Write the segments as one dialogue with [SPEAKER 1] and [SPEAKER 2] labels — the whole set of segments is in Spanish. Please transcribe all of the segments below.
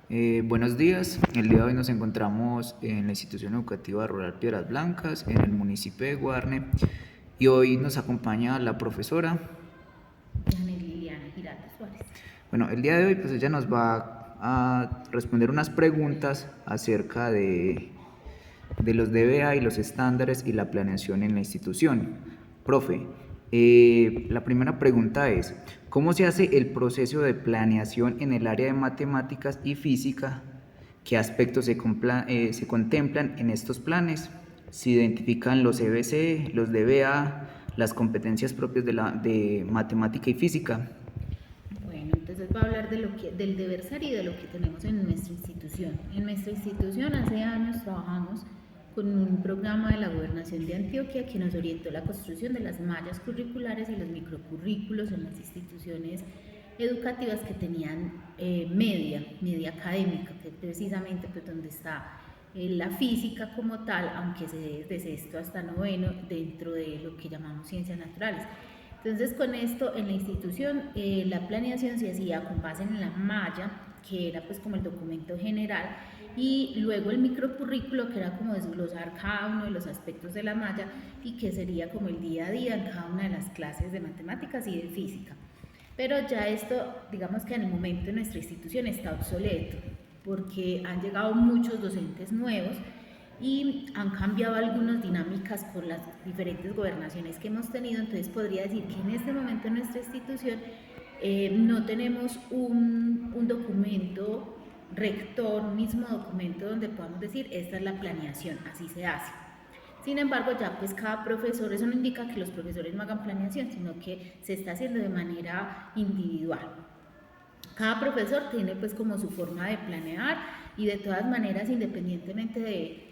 [SPEAKER 1] Buenos días, el día de hoy nos encontramos en la institución educativa rural Piedras Blancas, en el municipio de Guarne, y hoy nos acompaña la profesora
[SPEAKER 2] Liliana Giraldo Suárez.
[SPEAKER 1] Bueno, el día de hoy pues ella nos va a responder unas preguntas acerca de los DBA y los estándares y la planeación en la institución. Profe, la primera pregunta es, ¿cómo se hace el proceso de planeación en el área de matemáticas y física? ¿Qué aspectos se contemplan en estos planes? ¿Se identifican los EBC, los DBA, las competencias propias de matemática y física?
[SPEAKER 2] Bueno, entonces voy a hablar del deber ser y de lo que tenemos en nuestra institución. En nuestra institución hace años trabajamos con un programa de la Gobernación de Antioquia que nos orientó la construcción de las mallas curriculares y los microcurrículos en las instituciones educativas que tenían media académica, que es precisamente pues, donde está la física como tal, aunque se dé desde sexto hasta noveno, dentro de lo que llamamos ciencias naturales. Entonces con esto en la institución la planeación se hacía con base en la malla, que era pues como el documento general, y luego el microcurrículo, que era como desglosar cada uno de los aspectos de la malla y que sería como el día a día en cada una de las clases de matemáticas y de física. Pero ya esto, digamos que en el momento en nuestra institución está obsoleto, porque han llegado muchos docentes nuevos y han cambiado algunas dinámicas con las diferentes gobernaciones que hemos tenido. Entonces podría decir que en este momento en nuestra institución no tenemos un documento rector, un mismo documento donde podamos decir esta es la planeación, así se hace. Sin embargo, ya pues cada profesor, eso no indica que los profesores no hagan planeación, sino que se está haciendo de manera individual. Cada profesor tiene pues como su forma de planear y de todas maneras, independientemente de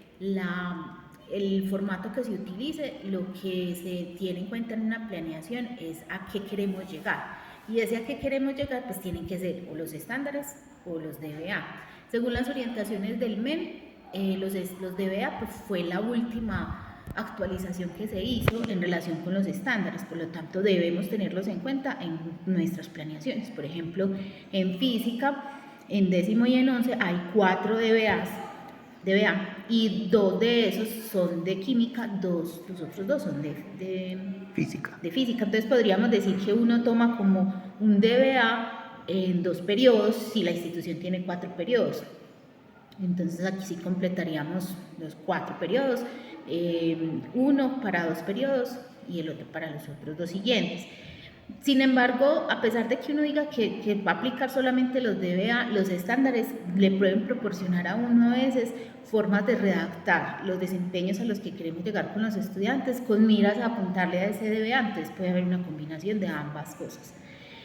[SPEAKER 2] el formato que se utilice, lo que se tiene en cuenta en una planeación es a qué queremos llegar. Y ese a qué queremos llegar pues tienen que ser o los estándares o los DBA. Según las orientaciones del MEM, los DBA pues fue la última actualización que se hizo en relación con los estándares, por lo tanto debemos tenerlos en cuenta en nuestras planeaciones. Por ejemplo, en física, en décimo y en 11 hay 4 DBA y 2 de esos son de química, los otros 2 son de
[SPEAKER 1] Física.
[SPEAKER 2] Entonces podríamos decir que uno toma como un DBA en 2 periodos si la institución tiene 4 periodos. Entonces aquí sí completaríamos los 4 periodos, uno para 2 periodos y el otro para los otros 2 siguientes. Sin embargo, a pesar de que uno diga que va a aplicar solamente los DBA, los estándares le pueden proporcionar a uno a veces formas de redactar los desempeños a los que queremos llegar con los estudiantes, con miras a apuntarle a ese DBA. Entonces puede haber una combinación de ambas cosas.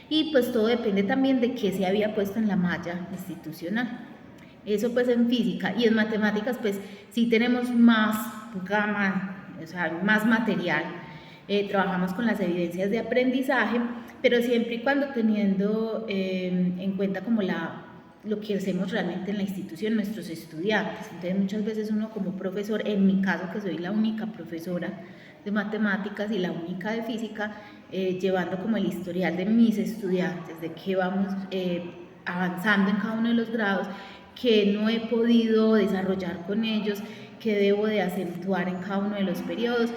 [SPEAKER 2] Y pues todo depende también de qué se había puesto en la malla institucional. Eso pues en física. Y en matemáticas pues sí tenemos más gama, o sea, más material. Trabajamos con las evidencias de aprendizaje, pero siempre y cuando teniendo en cuenta como lo que hacemos realmente en la institución, nuestros estudiantes. Entonces muchas veces uno como profesor, en mi caso que soy la única profesora de matemáticas y la única de física, llevando como el historial de mis estudiantes, de qué vamos avanzando en cada uno de los grados, que no he podido desarrollar con ellos, que debo de acentuar en cada uno de los periodos,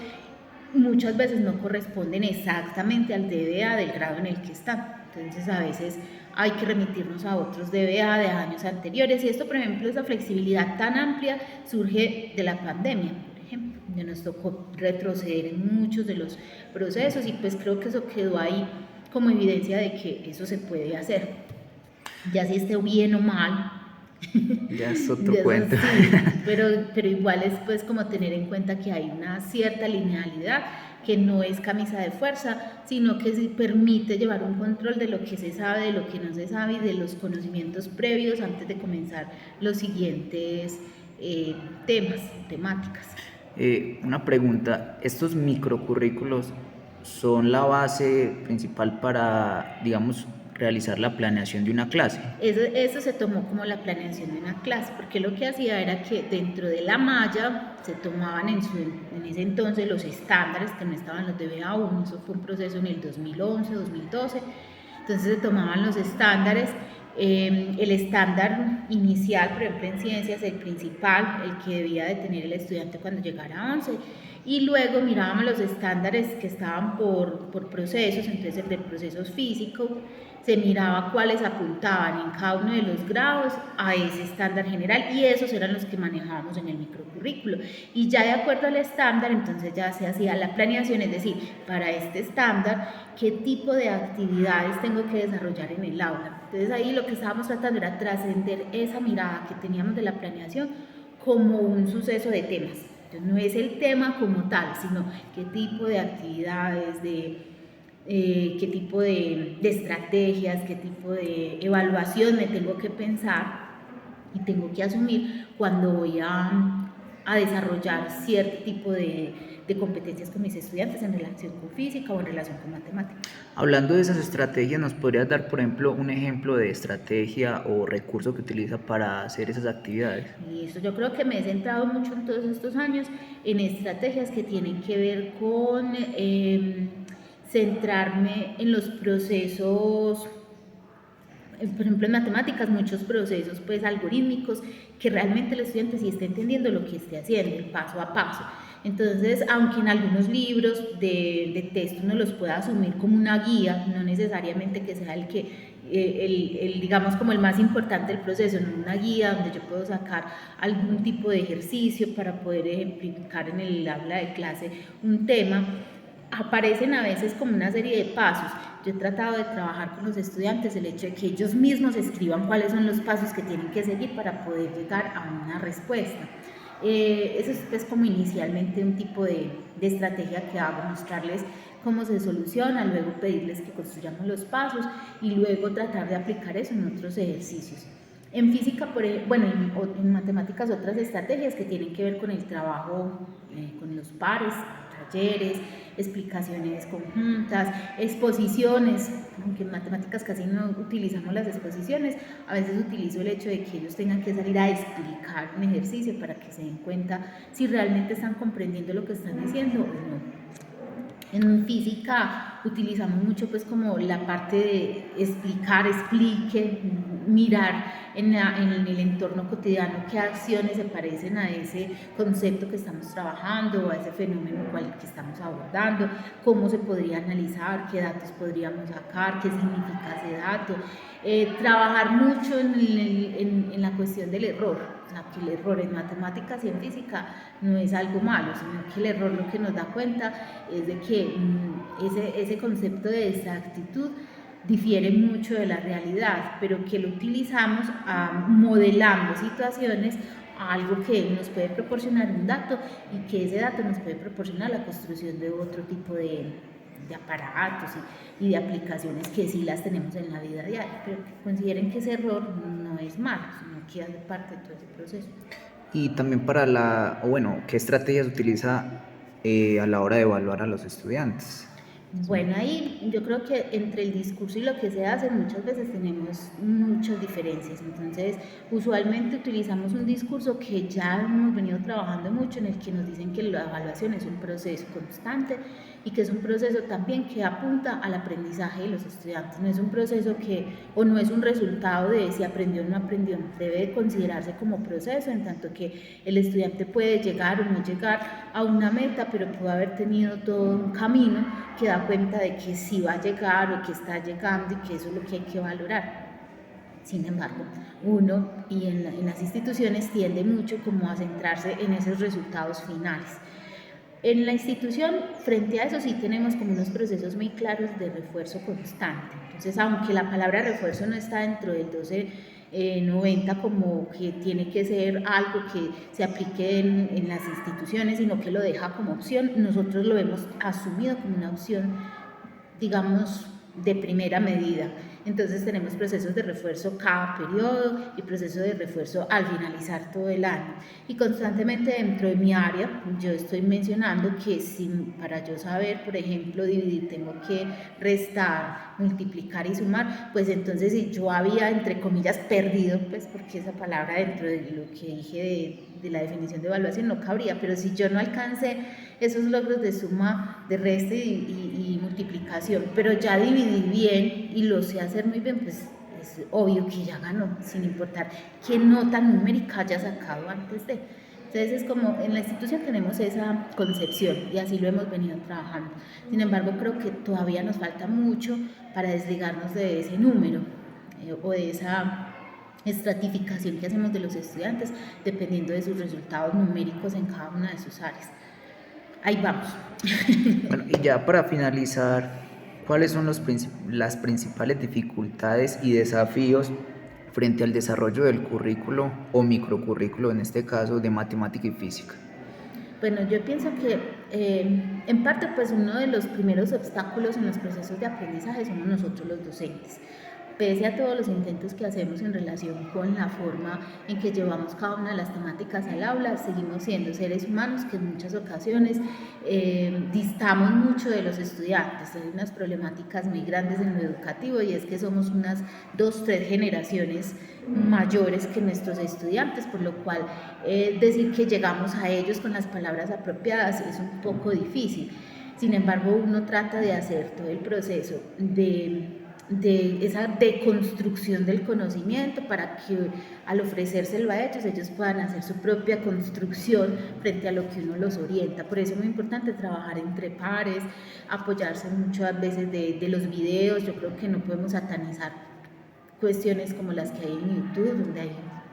[SPEAKER 2] muchas veces no corresponden exactamente al DBA del grado en el que están. Entonces a veces hay que remitirnos a otros DBA de años anteriores, y esto, por ejemplo, esa flexibilidad tan amplia surge de la pandemia, por ejemplo, donde nos tocó retroceder en muchos de los procesos, y pues creo que eso quedó ahí como evidencia de que eso se puede hacer, ya si esté bien o mal.
[SPEAKER 1] Ya es otro cuento.
[SPEAKER 2] Sí, pero igual es pues como tener en cuenta que hay una cierta linealidad, que no es camisa de fuerza, sino que sí permite llevar un control de lo que se sabe, de lo que no se sabe y de los conocimientos previos antes de comenzar los siguientes temáticas.
[SPEAKER 1] Una pregunta, ¿estos microcurrículos son la base principal para, digamos, realizar la planeación de una clase?
[SPEAKER 2] Eso se tomó como la planeación de una clase, porque lo que hacía era que dentro de la malla se tomaban en ese entonces los estándares, que no estaban los de BA1, eso fue un proceso en el 2011, 2012, entonces se tomaban los estándares El estándar inicial, por ejemplo en ciencias, el principal, el que debía de tener el estudiante cuando llegara a 11, y luego mirábamos los estándares que estaban por procesos, entonces el de procesos físicos, se miraba cuáles apuntaban en cada uno de los grados a ese estándar general y esos eran los que manejábamos en el microcurrículo. Y ya de acuerdo al estándar, entonces ya se hacía la planeación, es decir, para este estándar, qué tipo de actividades tengo que desarrollar en el aula. Entonces ahí lo que estábamos tratando era trascender esa mirada que teníamos de la planeación como un suceso de temas. Entonces no es el tema como tal, sino qué tipo de actividades, qué tipo de estrategias, qué tipo de evaluación me tengo que pensar y tengo que asumir cuando voy a desarrollar cierto tipo de competencias con mis estudiantes en relación con física o en relación con matemáticas.
[SPEAKER 1] Hablando de esas estrategias, ¿nos podrías dar, por ejemplo, un ejemplo de estrategia o recurso que utiliza para hacer esas actividades?
[SPEAKER 2] Listo, yo creo que me he centrado mucho en todos estos años en estrategias que tienen que ver con centrarme en los procesos, por ejemplo en matemáticas, muchos procesos pues algorítmicos que realmente el estudiante sí esté entendiendo lo que esté haciendo, el paso a paso. Entonces, aunque en algunos libros de texto uno los pueda asumir como una guía, no necesariamente que sea el que digamos como el más importante del proceso, no una guía donde yo puedo sacar algún tipo de ejercicio para poder ejemplificar en el aula de clase un tema, aparecen a veces como una serie de pasos. Yo he tratado de trabajar con los estudiantes el hecho de que ellos mismos escriban cuáles son los pasos que tienen que seguir para poder llegar a una respuesta. Eso es pues como inicialmente un tipo de estrategia que hago, mostrarles cómo se soluciona, luego pedirles que construyamos los pasos y luego tratar de aplicar eso en otros ejercicios. En física, bueno, en matemáticas otras estrategias que tienen que ver con el trabajo con los pares, talleres, explicaciones conjuntas, exposiciones, aunque en matemáticas casi no utilizamos las exposiciones, a veces utilizo el hecho de que ellos tengan que salir a explicar un ejercicio para que se den cuenta si realmente están comprendiendo lo que están diciendo o no. En física utilizamos mucho pues como la parte de explicar, explique, mirar en el entorno cotidiano qué acciones se parecen a ese concepto que estamos trabajando o a ese fenómeno que estamos abordando, cómo se podría analizar, qué datos podríamos sacar, qué significa ese dato. Trabajar mucho en la cuestión del error, o sea, que el error en matemáticas y en física no es algo malo, sino que el error lo que nos da cuenta es de que ese concepto de exactitud difiere mucho de la realidad, pero que lo utilizamos modelando situaciones a algo que nos puede proporcionar un dato y que ese dato nos puede proporcionar la construcción de otro tipo de aparatos y de aplicaciones que sí las tenemos en la vida diaria, pero que consideren que ese error no es malo, sino que hace parte de todo ese proceso.
[SPEAKER 1] Y también ¿qué estrategias utiliza a la hora de evaluar a los estudiantes?
[SPEAKER 2] Bueno, ahí yo creo que entre el discurso y lo que se hace muchas veces tenemos muchas diferencias. Entonces, usualmente utilizamos un discurso que ya hemos venido trabajando mucho, en el que nos dicen que la evaluación es un proceso constante y que es un proceso también que apunta al aprendizaje de los estudiantes. No es un proceso o no es un resultado de si aprendió o no aprendió. Debe considerarse como proceso, en tanto que el estudiante puede llegar o no llegar a una meta, pero puede haber tenido todo un camino que da cuenta de que sí va a llegar o que está llegando y que eso es lo que hay que valorar. Sin embargo, uno y en las instituciones tiende mucho como a centrarse en esos resultados finales. En la institución, frente a eso sí tenemos como unos procesos muy claros de refuerzo constante. Entonces, aunque la palabra refuerzo no está dentro del 1290 como que tiene que ser algo que se aplique en las instituciones, sino que lo deja como opción, nosotros lo hemos asumido como una opción, digamos, de primera medida. Entonces tenemos procesos de refuerzo cada periodo y procesos de refuerzo al finalizar todo el año. Y constantemente dentro de mi área yo estoy mencionando que para yo saber, por ejemplo, dividir tengo que restar, multiplicar y sumar, pues entonces si yo había, entre comillas, perdido, pues porque esa palabra dentro de lo que dije de la definición de evaluación no cabría, pero si yo no alcancé esos logros de suma, de resta y multiplicación, pero ya dividí bien y lo sé hacer muy bien, pues es obvio que ya ganó, sin importar qué nota numérica haya sacado antes de. Entonces es como en la institución tenemos esa concepción y así lo hemos venido trabajando. Sin embargo, creo que todavía nos falta mucho para desligarnos de ese número o de esa estratificación que hacemos de los estudiantes dependiendo de sus resultados numéricos en cada una de sus áreas. Ahí vamos.
[SPEAKER 1] Bueno, y ya para finalizar, ¿cuáles son las principales dificultades y desafíos frente al desarrollo del currículo o microcurrículo, en este caso, de matemática y física?
[SPEAKER 2] Bueno, yo pienso que en parte pues uno de los primeros obstáculos en los procesos de aprendizaje somos nosotros los docentes. Pese a todos los intentos que hacemos en relación con la forma en que llevamos cada una de las temáticas al aula, seguimos siendo seres humanos que en muchas ocasiones distamos mucho de los estudiantes. Hay unas problemáticas muy grandes en lo educativo y es que somos unas 2, 3 generaciones mayores que nuestros estudiantes, por lo cual decir que llegamos a ellos con las palabras apropiadas es un poco difícil. Sin embargo, uno trata de hacer todo el proceso de esa deconstrucción del conocimiento para que al ofrecérselo a ellos puedan hacer su propia construcción frente a lo que uno los orienta. Por eso es muy importante trabajar entre pares, apoyarse muchas veces de los videos. Yo creo que no podemos satanizar cuestiones como las que hay en YouTube, donde hay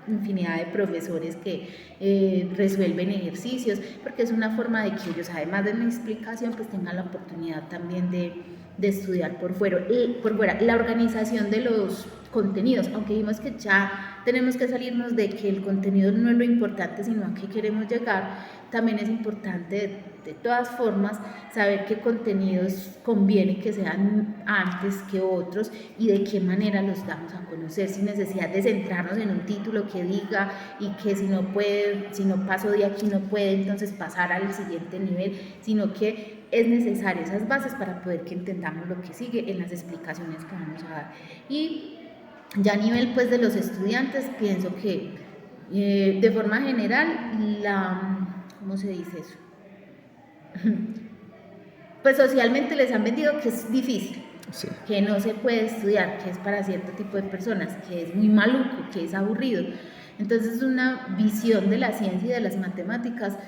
[SPEAKER 2] infinidad de profesores que resuelven ejercicios, porque es una forma de que ellos, además de mi explicación, pues tengan la oportunidad también de estudiar por fuera. La organización de los contenidos, aunque dijimos que ya tenemos que salirnos de que el contenido no es lo importante, sino a qué queremos llegar, también es importante de todas formas saber qué contenidos conviene que sean antes que otros y de qué manera los damos a conocer, sin necesidad de centrarnos en un título que diga y que si no paso de aquí no puede entonces pasar al siguiente nivel, sino que es necesario esas bases para poder que entendamos lo que sigue en las explicaciones que vamos a dar. Y ya a nivel pues de los estudiantes, pienso que de forma general ¿cómo se dice eso? Pues socialmente les han vendido que es difícil, sí, que no se puede estudiar, que es para cierto tipo de personas, que es muy maluco, que es aburrido. Entonces es una visión de la ciencia y de las matemáticas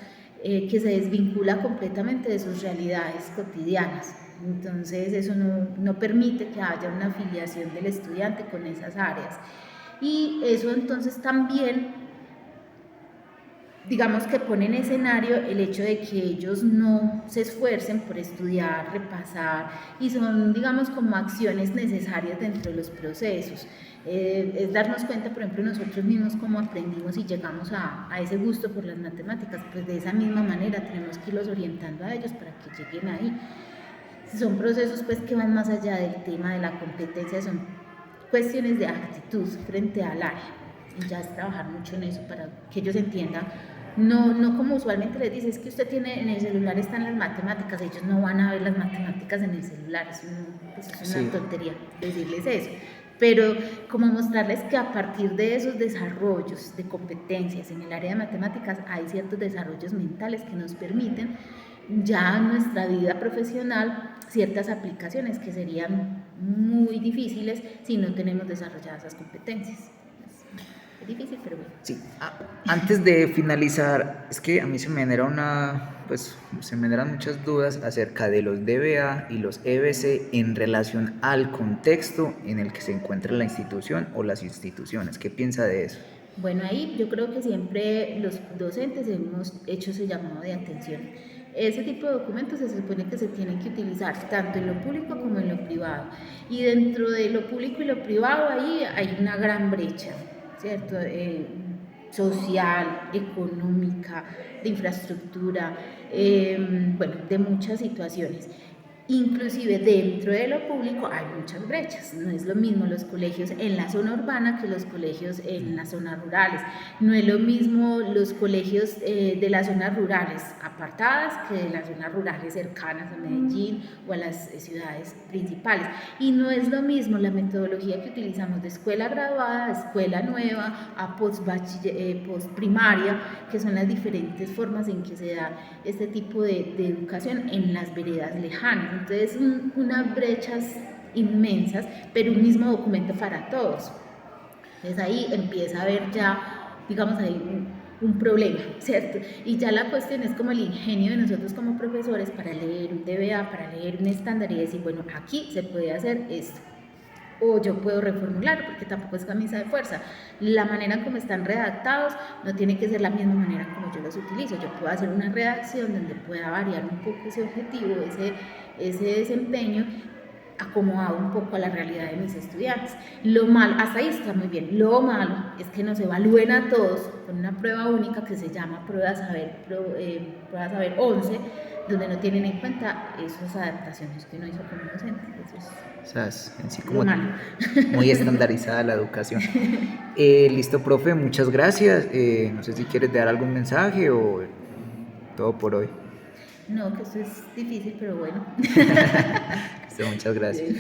[SPEAKER 2] que se desvincula completamente de sus realidades cotidianas. Entonces eso no permite que haya una afiliación del estudiante con esas áreas. Y eso entonces también, digamos que pone en escenario el hecho de que ellos no se esfuercen por estudiar, repasar, y son, digamos, como acciones necesarias dentro de los procesos. Es darnos cuenta, por ejemplo, nosotros mismos cómo aprendimos y llegamos a ese gusto por las matemáticas, pues de esa misma manera tenemos que irlos orientando a ellos para que lleguen ahí. Son procesos pues que van más allá del tema de la competencia, son cuestiones de actitud frente al área, y ya es trabajar mucho en eso para que ellos entiendan. No como usualmente les dice, es que usted tiene en el celular están las matemáticas, ellos no van a ver las matemáticas en el celular, eso es una tontería decirles eso, pero como mostrarles que a partir de esos desarrollos de competencias en el área de matemáticas hay ciertos desarrollos mentales que nos permiten ya en nuestra vida profesional ciertas aplicaciones que serían muy difíciles si no tenemos desarrolladas esas competencias. Es difícil, pero bueno.
[SPEAKER 1] Sí. Antes de finalizar, es que a mí se me generan muchas dudas acerca de los DBA y los EBC en relación al contexto en el que se encuentra la institución o las instituciones. ¿Qué piensa de eso?
[SPEAKER 2] Bueno, ahí yo creo que siempre los docentes hemos hecho ese llamado de atención. Ese tipo de documentos se supone que se tienen que utilizar tanto en lo público como en lo privado. Y dentro de lo público y lo privado ahí hay una gran brecha, ¿cierto? Social, económica, de infraestructura, bueno, de muchas situaciones. Inclusive dentro de lo público hay muchas brechas, no es lo mismo los colegios en la zona urbana que los colegios en las zonas rurales, no es lo mismo los colegios de las zonas rurales apartadas que de las zonas rurales cercanas a Medellín o a las ciudades principales, y no es lo mismo la metodología que utilizamos de escuela graduada, escuela nueva, a postprimaria, que son las diferentes formas en que se da este tipo de educación en las veredas lejanas. Entonces, unas brechas inmensas, pero un mismo documento para todos. Entonces ahí empieza a haber ya, digamos, ahí un problema, ¿cierto? Y ya la cuestión es como el ingenio de nosotros como profesores para leer un DBA, para leer un estándar y decir, bueno, aquí se puede hacer esto. O yo puedo reformular, porque tampoco es camisa de fuerza. La manera como están redactados no tiene que ser la misma manera como yo los utilizo. Yo puedo hacer una redacción donde pueda variar un poco ese objetivo, ese desempeño, acomodado un poco a la realidad de mis estudiantes. Lo malo, hasta ahí está muy bien. Lo malo es que nos evalúen a todos con una prueba única que se llama Prueba Saber 11, donde no tienen en cuenta esas adaptaciones que uno hizo como docente.
[SPEAKER 1] O sea, es en sí
[SPEAKER 2] Lo
[SPEAKER 1] como
[SPEAKER 2] malo.
[SPEAKER 1] muy estandarizada la educación. Listo, profe, muchas gracias. No sé si quieres dar algún mensaje o todo por hoy.
[SPEAKER 2] No, que eso es difícil, pero bueno.
[SPEAKER 1] Listo, muchas gracias.